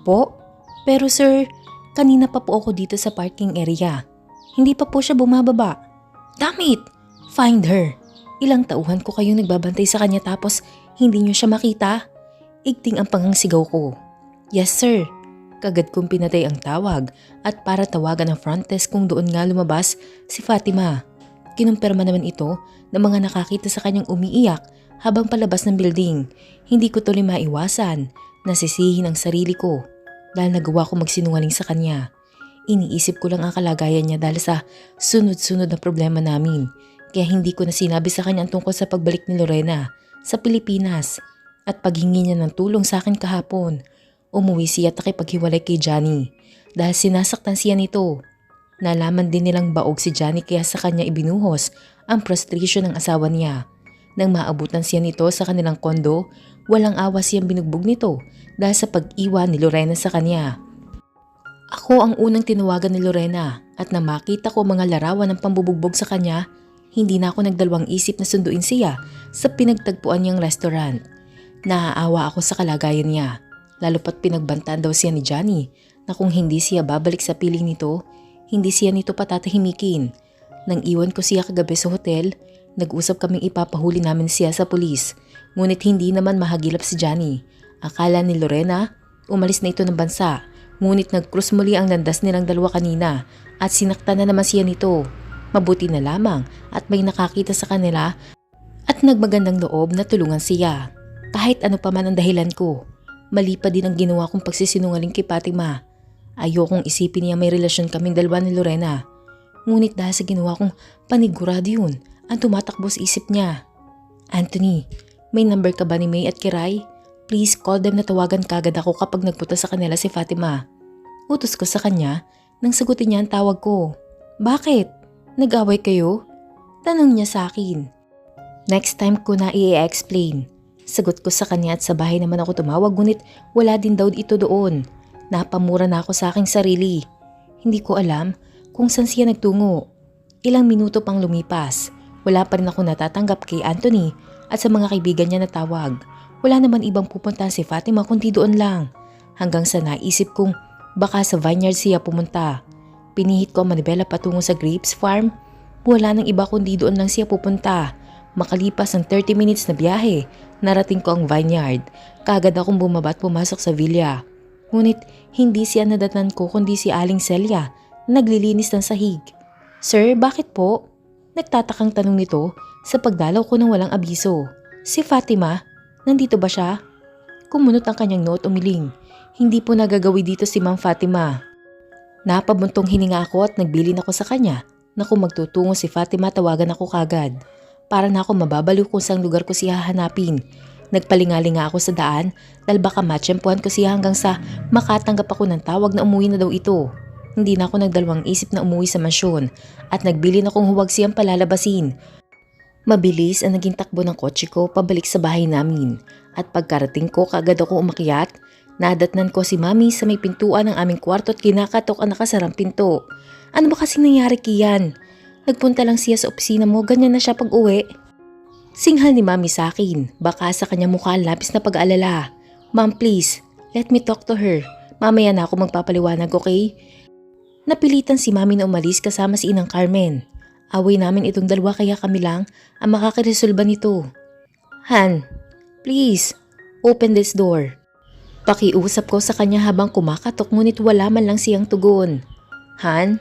Po? Pero sir, kanina pa po ako dito sa parking area. Hindi pa po siya bumababa. Damn it! Find her. Ilang tauhan ko kayong nagbabantay sa kanya tapos hindi niyo siya makita? Igting ang pangangsigaw ko. Yes sir. Kagad kong pinatay ang tawag at para tawagan ang front desk kung doon nga lumabas si Fatima. Kinumpirma naman ito ng mga nakakita sa kanyang umiiyak habang palabas ng building. Hindi ko tuloy maiwasan. Nasisihin ang sarili ko dahil nagawa ko magsinungaling sa kanya. Iniisip ko lang ang kalagayan niya dahil sa sunod-sunod na problema namin. Kaya hindi ko na sinabi sa kanya ang tungkol sa pagbalik ni Lorena sa Pilipinas at paghingi niya ng tulong sa akin kahapon. Umuwi siya at nakipaghiwalay kay Johnny dahil sinasaktan siya nito. Nalaman din nilang baog si Johnny kaya sa kanya ibinuhos ang frustration ng asawa niya. Nang maabutan siya nito sa kanilang kondo, walang awa siyang binugbog nito dahil sa pag-iwan ni Lorena sa kanya. Ako ang unang tinawagan ni Lorena at nang makita ko mga larawan ng pambubugbog sa kanya, hindi na ako nagdalawang isip na sunduin siya sa pinagtagpuan niyang restaurant. Naaawa ako sa kalagayan niya, lalo pat pinagbantaan daw siya ni Johnny na kung hindi siya babalik sa piling nito, hindi siya nito patatahimikin. Nang iwan ko siya kagabi sa hotel, nag-usap kaming ipapahuli namin siya sa pulis. Ngunit hindi naman mahagilap si Johnny. Akala ni Lorena, umalis na ito ng bansa. Ngunit nag-cross muli ang landas nilang dalawa kanina at sinaktan na naman siya nito. Mabuti na lamang at may nakakita sa kanila at nagmagandang loob na tulungan siya. Kahit ano pa man ang dahilan ko, mali pa din ang ginawa kong pagsisinungaling kay Fatima. Ayokong isipin niya may relasyon kaming dalawa ni Lorena. Ngunit dahil sa ginawa kong panigurado yun, ang tumatakbo sa isip niya. Anthony, may number ka ba ni May at Kiray? Please call them na tawagan kagad ako kapag nagpunta sa kanila si Fatima. Utos ko sa kanya nang sagutin niya ang tawag ko. Bakit? Nag-away kayo? Tanong niya sa akin. Next time ko na i-explain. Sagot ko sa kanya at sa bahay naman ako tumawag ngunit wala din daw ito doon. Napamura na ako sa aking sarili. Hindi ko alam kung saan siya nagtungo. Ilang minuto pang lumipas. Wala pa rin ako natatanggap kay Anthony at sa mga kaibigan niya na tawag. Wala naman ibang pupunta si Fatima kundi doon lang. Hanggang sa naisip kong baka sa vineyard siya pumunta. Pinihit ko ang manibela patungo sa grapes farm. Wala nang iba kundi doon lang siya pupunta. Makalipas ang 30 minutes na biyahe, narating ko ang vineyard. Kaagad akong bumaba at pumasok sa villa. Ngunit hindi siya nadatnan ko kundi si Aling Celia na naglilinis ng sahig. Sir, bakit po? Nagtatakang tanong nito sa pagdalaw ko ng walang abiso. Si Fatima, nandito ba siya? Kumunot ang kanyang noot umiling. Hindi po nagagawi dito si Ma'am Fatima. Napabuntong hininga ako at nagbilin ako sa kanya na kung magtutungo si Fatima tawagan ako kagad. Para na ako mababaliw kung saan lugar ko siya hahanapin. Nagpalingalinga ako sa daan dahil baka matsyempuhan ko siya hanggang sa makatanggap ako ng tawag na umuwi na daw ito. Hindi na ako nagdalawang isip na umuwi sa mansyon at nagbilin akong huwag siyang palalabasin. Mabilis ang naging takbo ng kotse ko pabalik sa bahay namin at pagkarating ko kaagad ako umakyat. Nadatnan ko si Mami sa may pintuan ng aming kwarto at kinakatok ang nakasarang pinto. Ano ba kasing nangyari Kian? Nagpunta lang siya sa opisina mo, ganyan na siya pag-uwi. Singhal ni Mami sa akin, baka sa kanyang mukha labis na pag-aalala. Ma'am please, let me talk to her. Mamaya na ako magpapaliwanag, okay? Napilitan si Mami na umalis kasama si Inang Carmen. Away namin itong dalawa kaya kami lang ang makakaresolba nito. Han, please, open this door. Pakiusap ko sa kanya habang kumakatok ngunit wala man lang siyang tugon. Han,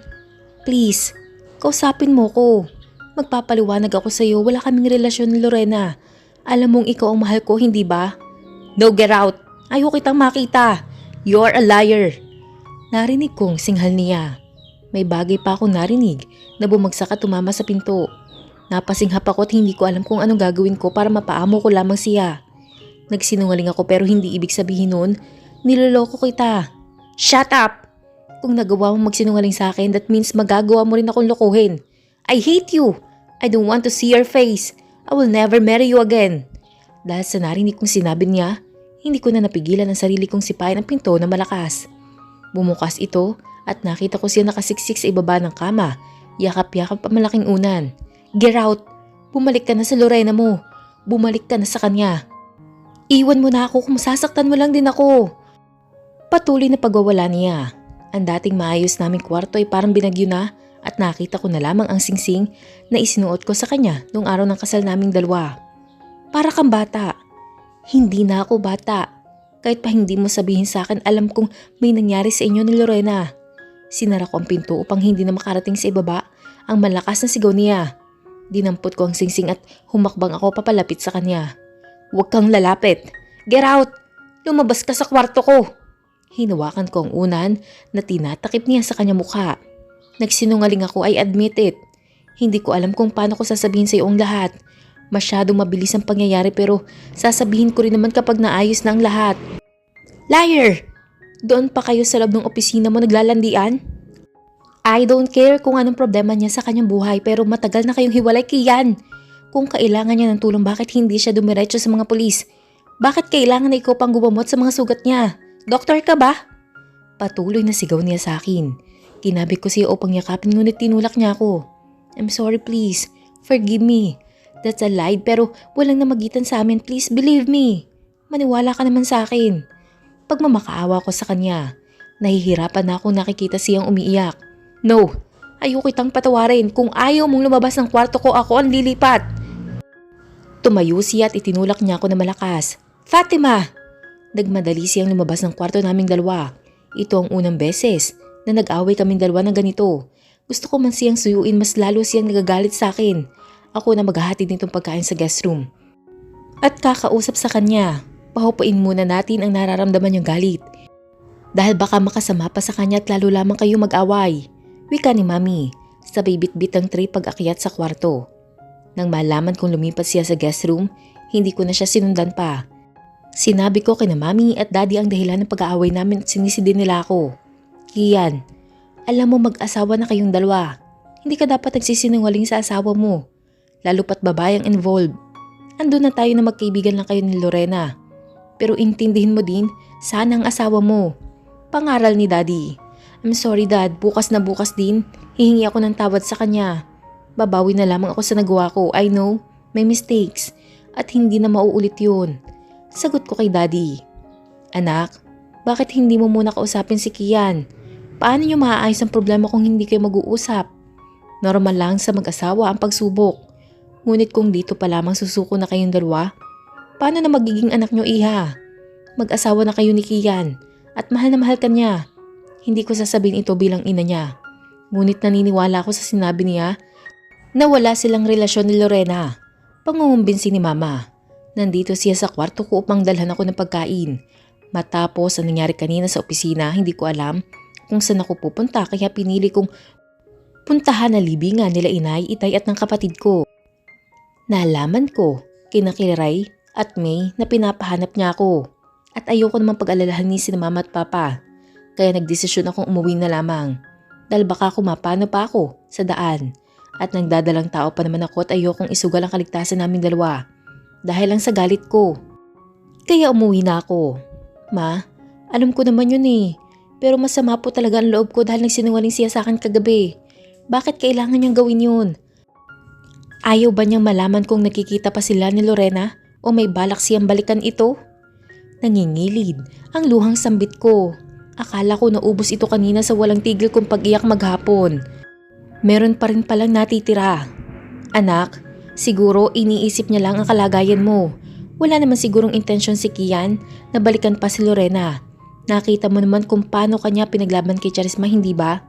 please, kausapin mo ko. Magpapaliwanag ako sa iyo, wala kaming relasyon ni Lorena. Alam mong ikaw ang mahal ko, hindi ba? No, get out! Ayoko kitang makita. You're a liar. Narinig kong singhal niya. May bagay pa akong narinig na bumagsak at tumama sa pinto. Napasinghap ako at hindi ko alam kung anong gagawin ko para mapaamo ko lamang siya. Nagsinungaling ako pero hindi ibig sabihin nun, niloloko kita. Shut up! Kung nagawa mong magsinungaling sa akin, that means magagawa mo rin akong lokohin. I hate you! I don't want to see your face. I will never marry you again. Dahil sa narinig kong sinabi niya, hindi ko na napigilan ang sarili kong sipain ang pinto na malakas. Bumukas ito at nakita ko siya nakasiksik sa ibaba ng kama. Yakap-yakap ang malaking unan. Get out! Bumalik ka na sa Lorena mo. Bumalik ka na sa kanya. Iwan mo na ako kung masasaktan mo lang din ako. Patuloy na pagwawala niya. Ang dating maayos naming kwarto ay parang binagyo na at nakita ko na lamang ang singsing na isinuot ko sa kanya noong araw ng kasal naming dalawa. Para kang bata. Hindi na ako bata. Kahit pa hindi mo sabihin sa akin, alam kong may nangyari sa inyo ni Lorena. Sinara ko ang pinto upang hindi na makarating sa ibaba ang malakas na sigaw niya. Dinampot ko ang singsing at humakbang ako papalapit sa kanya. Huwag kang lalapit. Get out! Lumabas ka sa kwarto ko! Hinawakan ko ang unan na tinatakip niya sa kanyang mukha. Nagsinungaling ako, I admit it. Hindi ko alam kung paano ko sasabihin sa iyo ang lahat. Masyadong mabilis ang pangyayari pero sasabihin ko rin naman kapag naayos na ang lahat. Liar! Doon pa kayo sa loob ng opisina mo naglalandian? I don't care kung anong problema niya sa kanyang buhay pero matagal na kayong hiwalay, Kian. Kung kailangan niya ng tulong, bakit hindi siya dumiretso sa mga pulis? Bakit kailangan na ikaw pang gumamot sa mga sugat niya? Doktor ka ba? Patuloy na sigaw niya sa akin. Kinabi ko siya upang yakapin ngunit tinulak niya ako. I'm sorry, please. Forgive me. That's a lie pero walang namagitan sa amin, please believe me. Maniwala ka naman sa akin. Pagmamakaawa ko sa kanya, nahihirapan na akong nakikita siyang umiiyak. No, ayoko kitang patawarin. Kung ayaw mong lumabas ng kwarto ko, ako ang lilipat. Tumayo siya at itinulak niya ako na malakas. Fatima! Nagmadali siyang lumabas ng kwarto naming dalawa. Ito ang unang beses na nag-away kaming dalawa ng ganito. Gusto ko man siyang suyuin, mas lalo siyang nagagalit sa akin. Ako na maghahatid nitong pagkain sa guest room. At kakausap sa kanya. Pahupain muna natin ang nararamdaman niyang galit. Dahil baka makasama pa sa kanya at lalo lamang kayo mag-away. Wika ni Mami, sabay bitbit ang tray pag-akyat sa kwarto. Nang malaman kong lumipat siya sa guest room, hindi ko na siya sinundan pa. Sinabi ko kina Mami at Daddy ang dahilan ng pag-aaway namin at sinisidin nila ako. Kian, alam mo mag-asawa na kayong dalawa. Hindi ka dapat nagsisinungaling sa asawa mo. Lalo pat babae ang involved. Andun na tayo na magkaibigan lang kayo ni Lorena. Pero intindihin mo din, sana ang asawa mo. Pangaral ni Daddy. I'm sorry Dad, bukas na bukas din, hihingi ako ng tawad sa kanya. Babawi na lamang ako sa nagawa ko, I know, may mistakes. At hindi na mauulit yun. Sagot ko kay Daddy. Anak, bakit hindi mo muna kausapin si Kian? Paano niyo maaayos ang problema kung hindi kayo mag-uusap? Normal lang sa mag-asawa ang pagsubok. Ngunit kung dito pa lamang susuko na kayong dalawa, paano na magiging anak nyo, Iha? Mag-asawa na kayo ni Kian at mahal na mahal ka niya. Hindi ko sasabihin ito bilang ina niya. Ngunit naniniwala ako sa sinabi niya na wala silang relasyon ni Lorena. Pangungumbinsi ni Mama. Nandito siya sa kwarto ko upang dalhan ako ng pagkain. Matapos ang nangyari kanina sa opisina, hindi ko alam kung saan ako pupunta kaya pinili kong puntahan na libingan nila Inay, Itay at ng kapatid ko. Nalaman ko kina Kiray at May na pinapahanap niya ako at ayoko naman pag-alalahan ni sina Mama at Papa kaya nagdesisyon akong umuwi na lamang dahil baka kumapano pa ako sa daan at nagdadalang tao pa naman ako at ayokong isugal ang kaligtasan naming dalawa dahil lang sa galit ko. Kaya umuwi na ako. Ma, alam ko naman yun eh pero masama po talaga ang loob ko dahil nagsinungaling siya sa akin kagabi. Bakit kailangan niyang gawin yun? Ayaw ba niyang malaman kung nakikita pa sila ni Lorena o may balak siyang balikan ito? Nangingilid ang luhang sambit ko. Akala ko naubos ito kanina sa walang tigil kong pag-iyak maghapon. Meron pa rin palang natitira. Anak, siguro iniisip niya lang ang kalagayan mo. Wala naman sigurong intensyon si Kian na balikan pa si Lorena. Nakita mo naman kung paano kanya pinaglaban kay Charisma, hindi ba?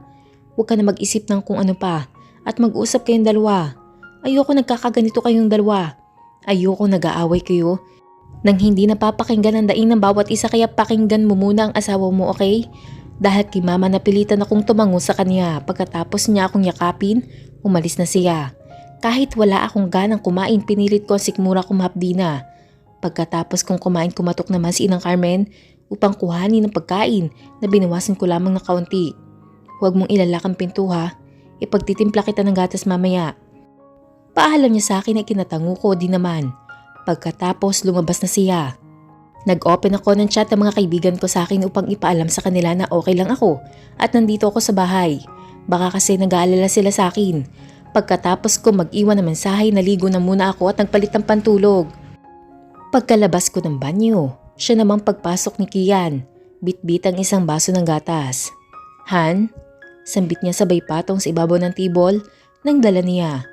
Huwag ka na mag-isip ng kung ano pa at mag-usap kayong dalawa. Ayoko nagkakaganito kayong dalawa. Ayoko nag-aaway kayo nang hindi napapakinggan ang daing ng bawat isa kaya pakinggan mo muna ang asawa mo, okay? Dahil kay Mama napilitan akong tumango sa kanya pagkatapos niya akong yakapin, umalis na siya. Kahit wala akong ganang kumain, pinilit ko ang sikmura kong mahapdina. Pagkatapos kong kumain, kumatok naman si Inang Carmen upang kuhanin ng pagkain na binawasan ko lamang na kaunti. Huwag mong ilalak ang pinto ha, ipagtitimpla kita ng gatas mamaya. Paalam niya sa akin ay kinatango ko din naman. Pagkatapos lumabas na siya. Nag-open ako ng chat ng mga kaibigan ko sa akin upang ipaalam sa kanila na okay lang ako at nandito ako sa bahay. Baka kasi nag-aalala sila sa akin. Pagkatapos ko mag-iwan ng mensahe, naligo na muna ako at nagpalit ng pantulog. Pagkalabas ko ng banyo, siya namang pagpasok ni Kian. Bitbit ang isang baso ng gatas. Han? Sambit niya sabay patong sa ibabaw ng tibol nang dala niya.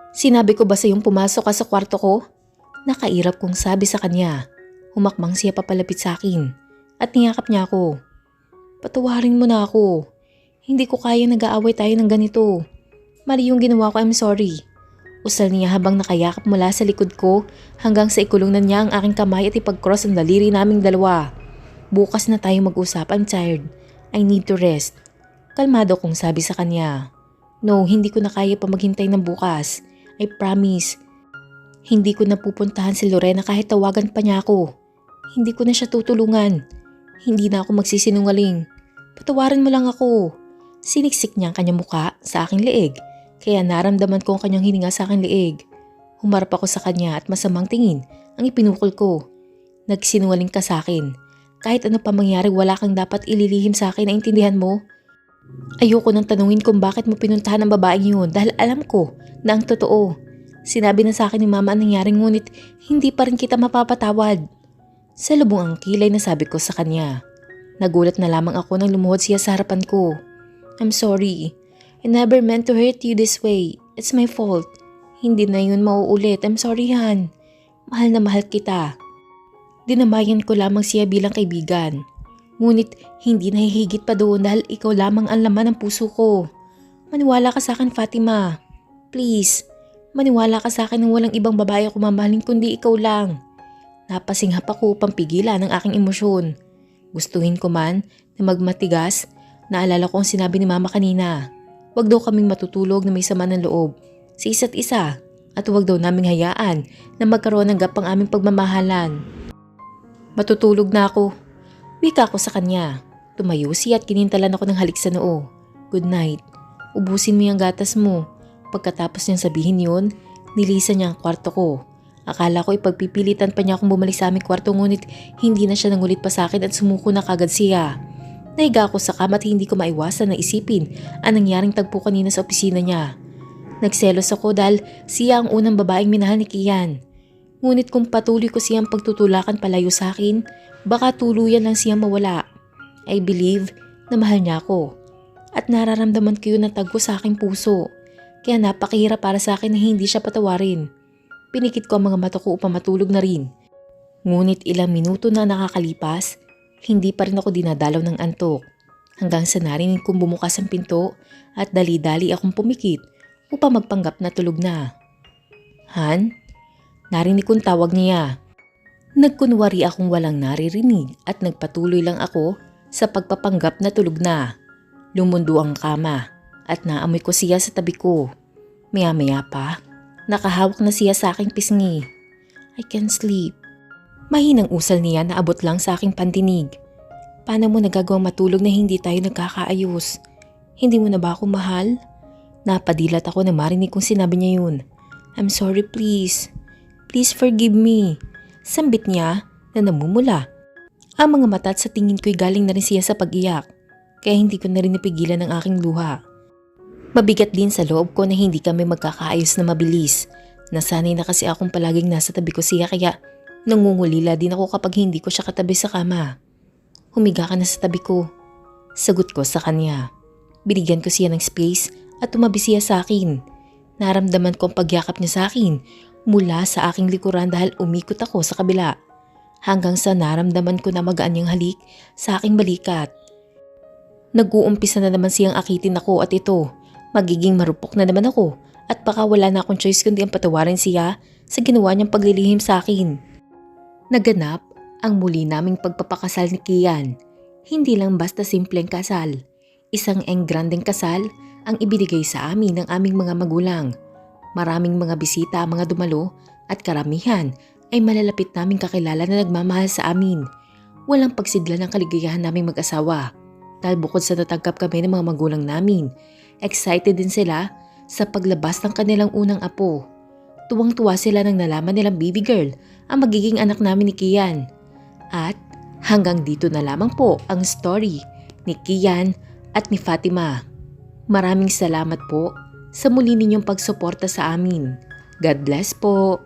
Sinabi ko ba sa iyong pumasok ka sa kwarto ko? Nakairap kong sabi sa kanya. Humakbang siya papalapit sa akin at niyakap niya ako. Patawarin mo na ako. Hindi ko kaya nag-aaway tayo ng ganito. Mali yung ginawa ko, I'm sorry. Usal niya habang nakayakap mula sa likod ko hanggang sa ikulong na niya ang aking kamay at ipag-cross ang daliri naming dalawa. Bukas na tayo mag-usap, I'm tired. I need to rest. Kalmado kong sabi sa kanya. No, hindi ko na kaya pa maghintay ng bukas. I promise. Hindi ko na pupuntahan si Lorena kahit tawagan pa niya ako. Hindi ko na siya tutulungan. Hindi na ako magsisinungaling. Patawarin mo lang ako. Siniksik niya ang kanyang muka sa aking leeg, kaya naramdaman ko ang kanyang hininga sa aking leeg. Humarap ako sa kanya at masamang tingin ang ipinukol ko. Nagsinungaling ka sa akin. Kahit ano pa mangyari, wala kang dapat ililihim sa akin, naintindihan mo? Ayoko nang tanungin kung bakit mo pinuntahan ang babaeng yun dahil alam ko na ang totoo. Sinabi na sa akin ni mama ang nangyari ngunit hindi pa rin kita mapapatawad. Sa lubong ang kilay na sabi ko sa kanya. Nagulat na lamang ako nang lumuhod siya sa harapan ko. I'm sorry. I never meant to hurt you this way. It's my fault. Hindi na yun mauulit. I'm sorry, Han. Mahal na mahal kita. Dinamayan ko lamang siya bilang kaibigan. Ngunit hindi nahihigit pa doon dahil ikaw lamang ang laman ng puso ko. Maniwala ka sa akin, Fatima. Please, maniwala ka sa akin nang walang ibang babae ako mamahalin kundi ikaw lang. Napasinghap ako upang pigilan ang aking emosyon. Gustuhin ko man na magmatigas, naalala ko ang sinabi ni mama kanina. Huwag daw kaming matutulog na may sama ng loob sa isa't isa at huwag daw naming hayaan na magkaroon ng gap ang aming pagmamahalan. Matutulog na ako. Wika ko sa kanya. Tumayo siya at kinintalan ako ng halik sa noo. Good night. Ubusin mo yung gatas mo. Pagkatapos niyang sabihin yun, nilisan niya ang kwarto ko. Akala ko ipagpipilitan pa niya akong bumalik sa aming kwarto ngunit hindi na siya nangulit pa sa akin at sumuko na kagad siya. Nahiga ako sa kama at hindi ko maiwasan na isipin ang nangyaring tagpo kanina sa opisina niya. Nagselos ako dahil siya ang unang babaeng minahal ni Kian. Ngunit kung patuloy ko siyang pagtutulakan palayo sa akin, baka tuluyan lang siya mawala. I believe na mahal niya ako. At nararamdaman ko yun na tagpo sa aking puso. Kaya napakahirap para sa akin na hindi siya patawarin. Pinikit ko ang mga mata ko upang matulog na rin. Ngunit ilang minuto na nakakalipas, hindi pa rin ako dinadalaw ng antok. Hanggang sa narinig kong bumukas ang pinto at dali-dali akong pumikit upang magpanggap na tulog na. Han? Narinig kong tawag niya. Nagkunwari akong walang naririnig at nagpatuloy lang ako sa pagpapanggap na tulog na. Lumundo ang kama at naamoy ko siya sa tabi ko. Maya-maya pa, nakahawak na siya sa aking pisngi. I can't sleep. Mahinang usal niya na abot lang sa aking pandinig. Paano mo nagagawang matulog na hindi tayo nagkakaayos? Hindi mo na ba ako mahal? Napadilat ako na marinig kong sinabi niya yun. I'm sorry, please. Please forgive me. Sambit niya na namumula. Ang mga mata at sa tingin ko'y galing na rin siya sa pag-iyak. Kaya hindi ko na rin napigilan ang aking luha. Mabigat din sa loob ko na hindi kami magkakaayos na mabilis. Nasanay na kasi akong palaging nasa tabi ko siya kaya nangungulila din ako kapag hindi ko siya katabi sa kama. Humiga ka na sa tabi ko. Sagot ko sa kanya. Binigyan ko siya ng space at tumabi siya sa akin. Naramdaman ko ang pagyakap niya sa akin mula sa aking likuran dahil umikot ako sa kabila. Hanggang sa naramdaman ko na magaan niyang halik sa aking balikat. Nag-uumpisa na naman siyang akitin ako at ito, magiging marupok na naman ako at baka wala na akong choice kundi ang patawarin siya sa ginawa niyang paglilihim sa akin. Naganap ang muli naming pagpapakasal ni Kian. Hindi lang basta simpleng kasal. Isang engrandeng kasal ang ibinigay sa amin ng aming mga magulang. Maraming mga bisita ang mga dumalo at karamihan ay malalapit naming kakilala na nagmamahal sa amin. Walang pagsidla ng kaligayahan naming mag-asawa. Dahil bukod sa natagkap kami ng mga magulang namin, excited din sila sa paglabas ng kanilang unang apo. Tuwang-tuwa sila nang nalaman nilang baby girl ang magiging anak namin ni Kian. At hanggang dito na lamang po ang story ni Kian at ni Fatima. Maraming salamat po sa muli ninyong pagsuporta sa amin. God bless po!